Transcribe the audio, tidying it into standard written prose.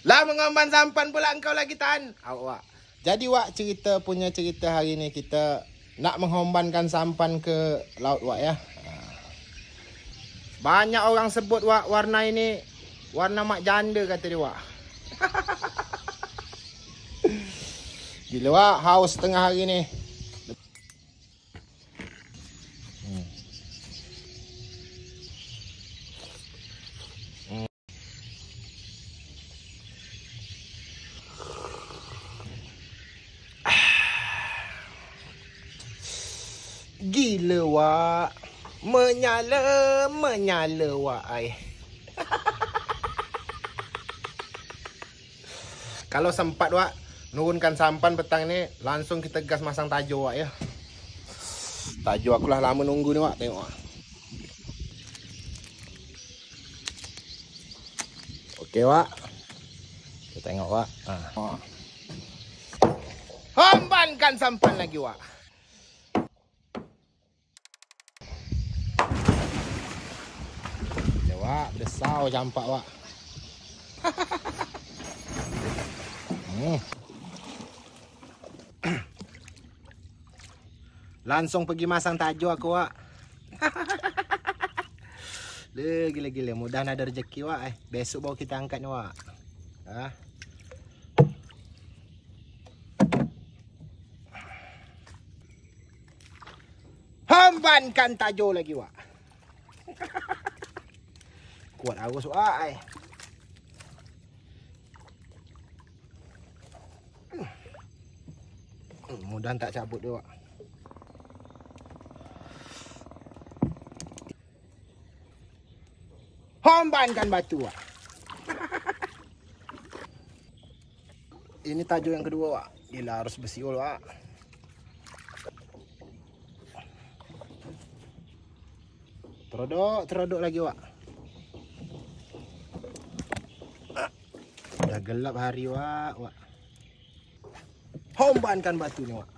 Lah mengamban sampan pula engkau lagi Tan. Wak. Jadi Wak, cerita hari ni kita nak menghombankan sampan ke laut Wak ya. Banyak orang sebut Wak warna ini warna mak janda kata dia Wak. Gila Wak, haus tengah hari ni. Gila Wak. Menyala Wak ai. Kalau sempat Wak nurunkan sampan petang ni, langsung kita gas masang tajo Wak ya. Tajo aku lah lama nunggu ni Wak, tengok Wak. Okey Wak. Kita tengok Wak. Hombankan sampan lagi Wak. Wak, besar campak Wak. Langsung pergi masang tajo aku Wak. Gila-gila, mudah ada rezeki Wak. Besok baru kita angkat ni Wak. Hombankan tajo lagi Wak. Kuat arus Wak. Mudah tak cabut dia Wak. Hombankan batu Wak. Ini tajo yang kedua Wak. Gila harus bersiul Wak. Terodok lagi Wak. Udah gelap hari Wak. Hombankan batu ni Wak.